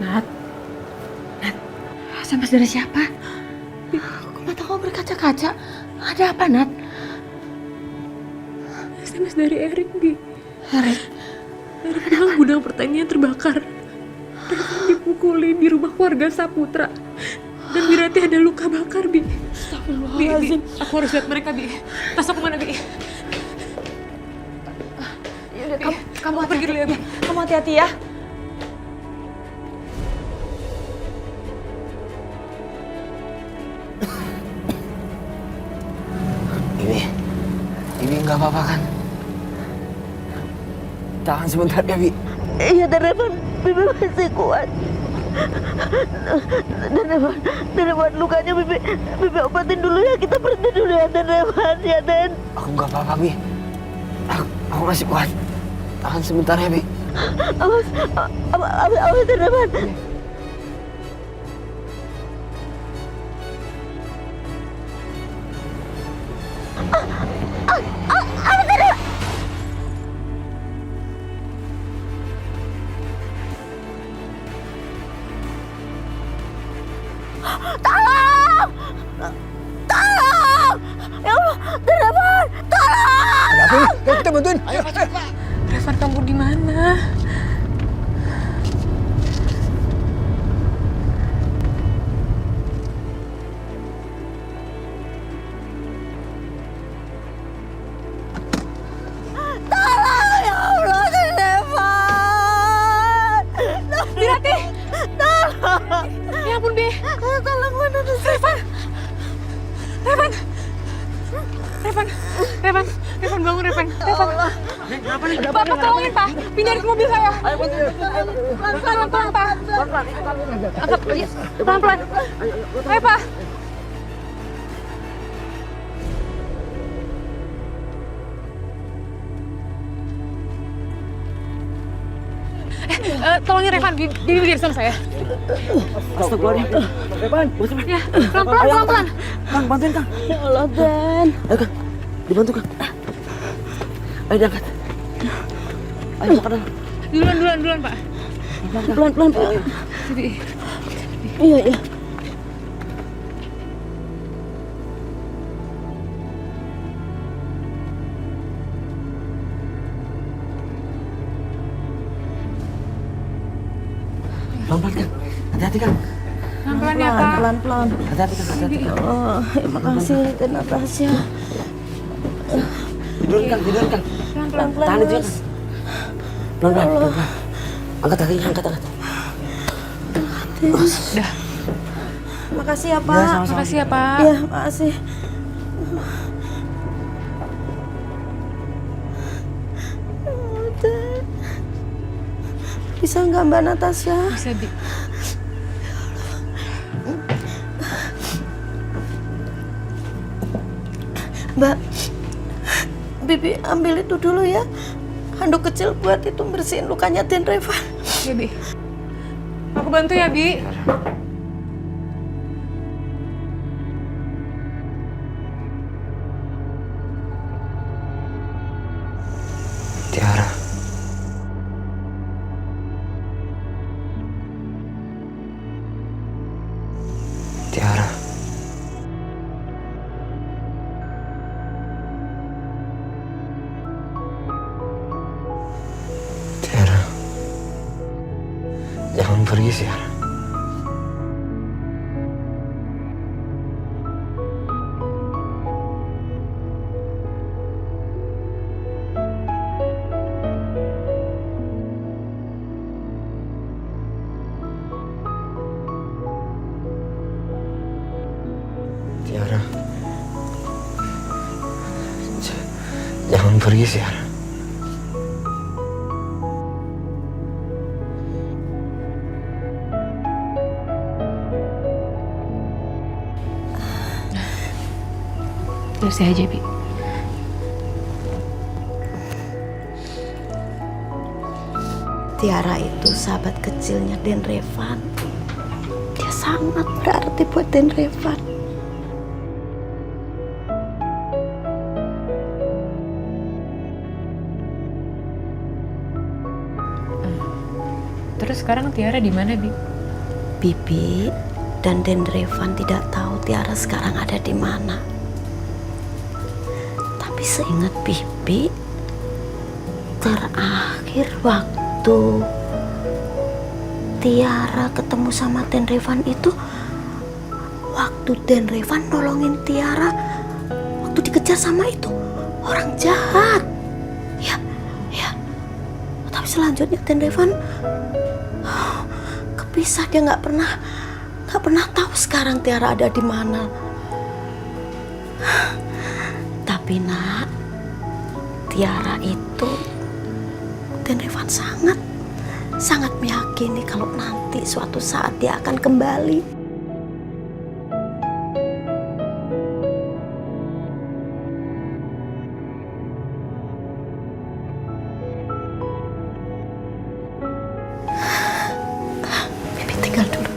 Nat, SMS dari siapa? Kok mata kamu berkaca-kaca? Ada apa, Nat? SMS dari Erik, Bi. Erik? Erik bilang gudang pertanian terbakar. Revan dipukuli di rumah keluarga Saputra. Dan Wirati ada luka bakar, Bi. Astagfirullahaladzim. Bi, aku harus lihat mereka, Bi. Tas aku mana, Bi? Yaudah, kamu pergi dulu ya, Bi. Kamu hati-hati ya. Ibi nggak apa-apa kan? Tahan sebentar ya, Bi. Iya, dan Revan, Bibi masih kuat. Dan Revan lukanya Bibi obatin dulu ya. Kita berhenti dulu ya, dan Revan ya, Dan. Aku nggak apa-apa, Bi. Aku masih kuat. Tahan sebentar ya, Bi. Awas, dan Revan. Ya Allah, dan Revan, tolong! Ada apa nih? Ayo kita bantuin. Ayo. Revan, kamu di mana? Tolong, ya Allah, dan Revan! Wirati! Tolong! Ya ampun, Bi. Tolong, mana Revan? Revan bangun, Revan. Papa tolongin, Pak. Pindahin ke mobil saya. Pelan-pelan, Pak. Angkat, pelan-pelan. Ayo, Pak. Tolongin Revan, di bibir sama saya. Astagfirullahaladzim. Revan, Ya, pelan-pelan. Kang, bantuin, Kang. Ya Allah, Dan. Ayo, Kang. Dibantu, Kang. Ayo diangkat. Ayo makan. Duluan, Pak. Pelan-pelan, Pak. Jadi, Iya. Pelan-pelan, Kang. Hati-hati, Kang. pelan-pelan ya, Pak. Pelan-pelan. Hati-hati, Kang. Hati-hati, Kang. Oh, terima kasih, Dan Natasha. Tidurin, Kang. Pelan-pelan, Tahan itu, Mas. Kang. Pelan-pelan. Angkat kakinya, angkat. Udah. Makasih ya, Pak. sama-sama. Makasih ya, Pak. Iya, makasih. Bisa nggak Mbak Natasha? Bisa, Bi. Mbak, Bibi ambil itu dulu ya. Handuk kecil buat itu bersihin lukanya Den Revan. Ya, Bi. Aku bantu ya, Bi. Tiara. Tiara. Tiara. Jangan pergi, Tiara. Tiara. Jangan pergi, Tiara. Terus aja, Bi. Tiara itu sahabat kecilnya Den Revan. Dia sangat berarti buat Den Revan. Terus sekarang Tiara di mana, Bi? Bibi dan Den Revan tidak tahu Tiara sekarang ada di mana. Tapi seingat Bibi, terakhir waktu Tiara ketemu sama Den Revan itu waktu Den Revan nolongin Tiara waktu dikejar sama itu orang jahat. Ya. Tapi selanjutnya Den Revan kepisah, dia nggak pernah tahu sekarang Tiara ada di mana. Tapi nak, Tiara itu Den Revan sangat meyakini kalau nanti suatu saat dia akan kembali. Bibi tinggal dulu.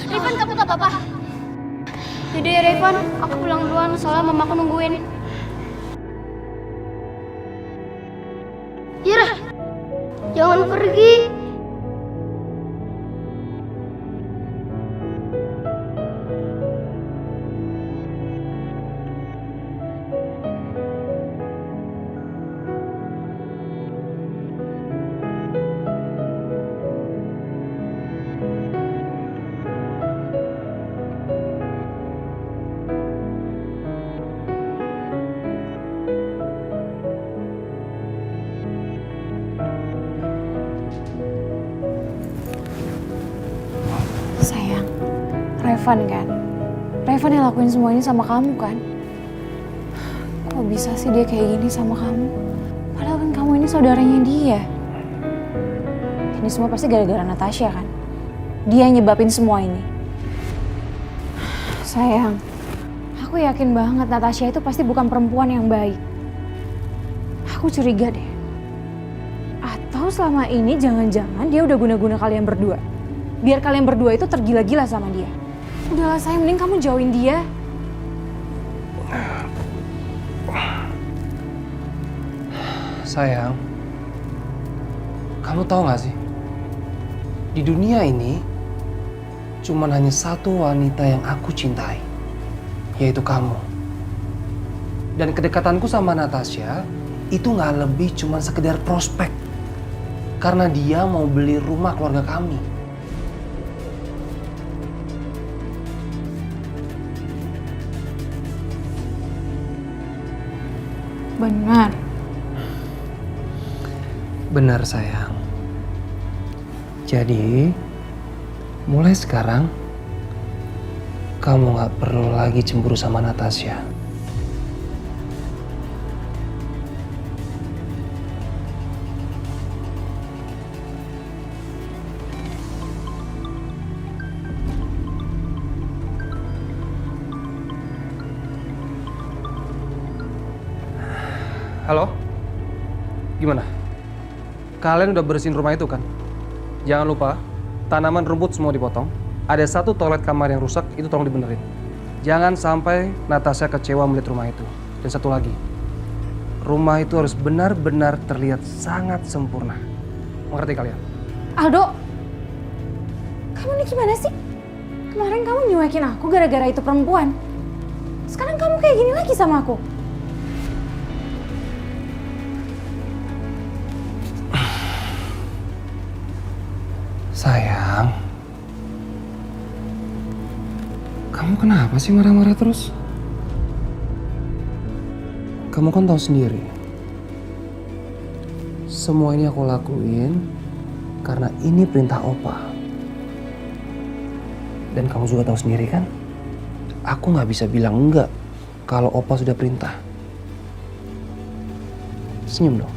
Revan, kamu gak apa-apa? Yaudah ya Revan, aku pulang duluan soalnya mama aku nungguin. Ira, jangan pergi. Sayang, Revan kan? Revan yang lakuin semua ini sama kamu kan? Kok bisa sih dia kayak gini sama kamu? Padahal kan kamu ini saudaranya dia. Ini semua pasti gara-gara Natasha kan? Dia yang nyebabin semua ini. Sayang, aku yakin banget Natasha itu pasti bukan perempuan yang baik. Aku curiga deh. Atau selama ini jangan-jangan dia udah guna-guna kalian berdua. Biar kalian berdua itu tergila-gila sama dia. Udahlah sayang, mending kamu jauhin dia. Sayang, kamu tahu gak sih? Di dunia ini, cuman hanya satu wanita yang aku cintai, yaitu kamu. Dan kedekatanku sama Natasha itu gak lebih cuman sekedar prospek. Karena dia mau beli rumah keluarga kami. Benar. Benar sayang. Jadi, mulai sekarang kamu gak perlu lagi cemburu sama Natasha. Halo? Gimana? Kalian udah bersihin rumah itu kan? Jangan lupa, tanaman rumput semua dipotong. Ada satu toilet kamar yang rusak, itu tolong dibenerin. Jangan sampai Natasha kecewa melihat rumah itu. Dan satu lagi, rumah itu harus benar-benar terlihat sangat sempurna. Mengerti kalian? Aldo, kamu ini gimana sih? Kemarin kamu nyuekin aku gara-gara itu perempuan. Sekarang kamu kayak gini lagi sama aku. Sayang, kamu kenapa sih marah-marah terus? Kamu kan tahu sendiri, semua ini aku lakuin karena ini perintah Opa. Dan kamu juga tahu sendiri kan, aku nggak bisa bilang enggak kalau Opa sudah perintah. Senyum dong.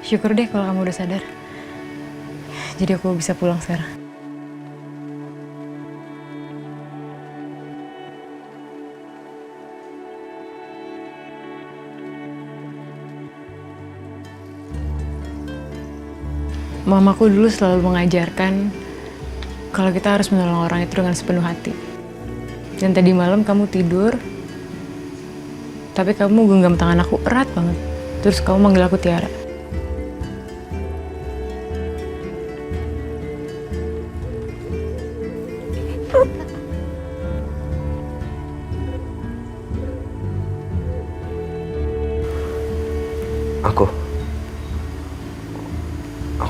Syukur deh kalau kamu udah sadar. Jadi aku bisa pulang sekarang. Mamaku dulu selalu mengajarkan kalau kita harus menolong orang itu dengan sepenuh hati. Dan tadi malam kamu tidur, tapi kamu genggam tangan aku erat banget. Terus kamu manggil aku Tiara.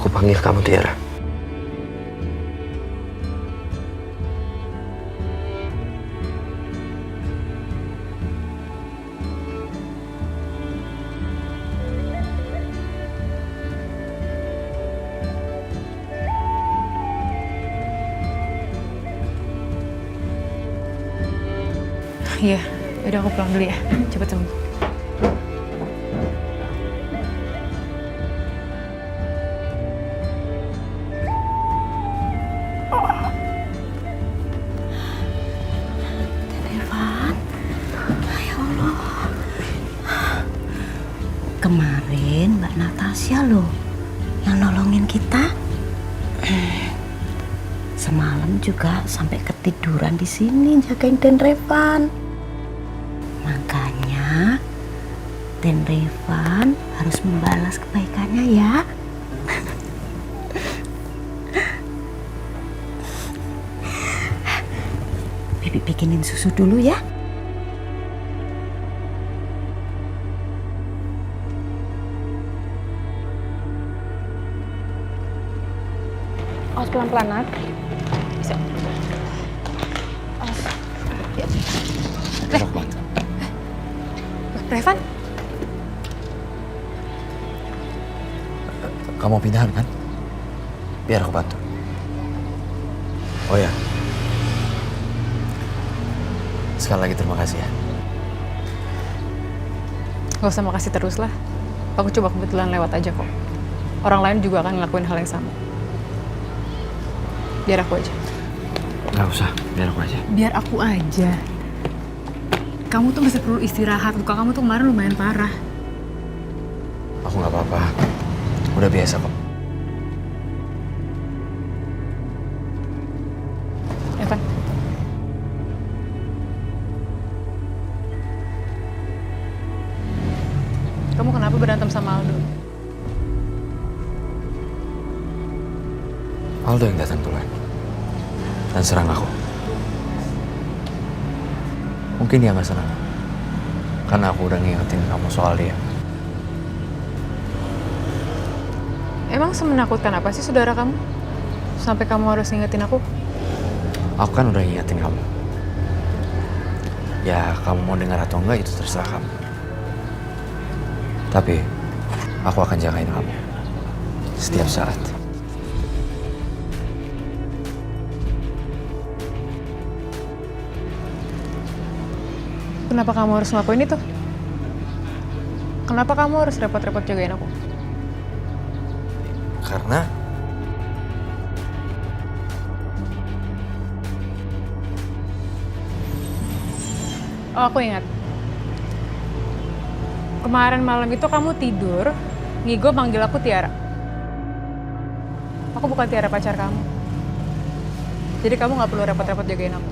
Aku panggil kamu Tiara. Iya, udah aku pulang dulu ya. Cepet sembuh. Irfan, ya Allah. Kemarin Mbak Natasha loh yang nolongin kita. Semalam juga sampai ketiduran di sini jagain Den Revan. Makanya Den Revan harus membalas kebaikannya ya. Bibi bikinin susu dulu ya. Awas pelan-pelan, Nat. Bisa. Revan? Kamu pindahan kan? Biar aku bantu. Oh ya. Sekali lagi terima kasih ya. Gak usah makasih terus lah. Aku coba kebetulan lewat aja kok. Orang lain juga akan ngelakuin hal yang sama. Biar aku aja. Gak usah, biar aku aja. Biar aku aja. Kamu tuh masih perlu istirahat. Luka kamu tuh kemarin lumayan parah. Aku gak apa-apa. Udah biasa kok. Evan. Kamu kenapa berantem sama Aldo? Aldo yang datang duluan. Dan serang aku. Mungkin dia gak senang. Karena aku udah ngingetin kamu soal dia. Emang semenakutkan apa sih saudara kamu? Sampai kamu harus ngingetin aku? Aku kan udah ngingetin kamu. Ya, kamu mau dengar atau enggak itu terserah kamu. Tapi, aku akan jagain kamu. Setiap saat. Kenapa kamu harus ngelakuin itu? Kenapa kamu harus repot-repot jagain aku? Karena Oh, aku ingat. Kemarin malam itu kamu tidur, Ngigo manggil aku Tiara. Aku bukan Tiara pacar kamu. Jadi kamu gak perlu repot-repot jagain aku.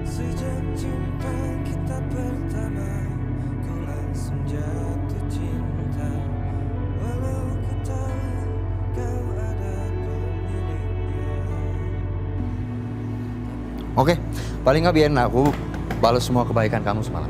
Sejak jumpa kita pertama, ku langsung jatuh cinta. Walau ku tahu kau ada pemiliknya. Oke, paling nggak biarin aku balas semua kebaikan kamu semalam.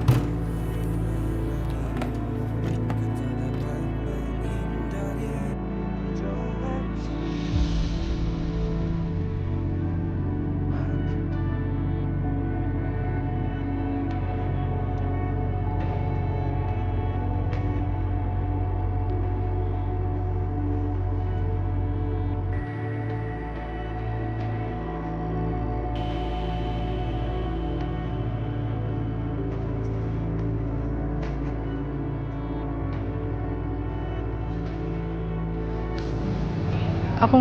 Aku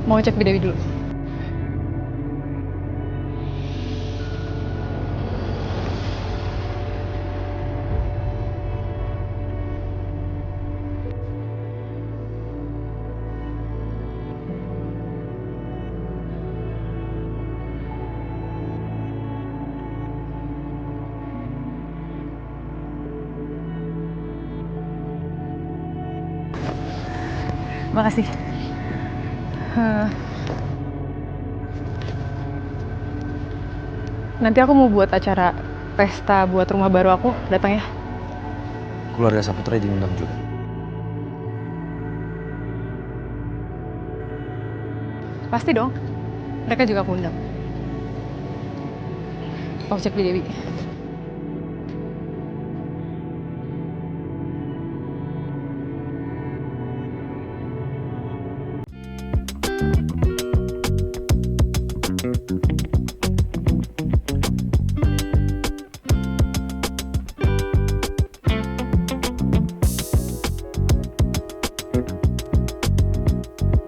mau cek Dewi dulu. Makasih. Nanti aku mau buat acara pesta buat rumah baru aku, datang ya. Keluarga Saputra diundang juga. Pasti dong. Mereka juga aku undang. Mau cek di Dewi.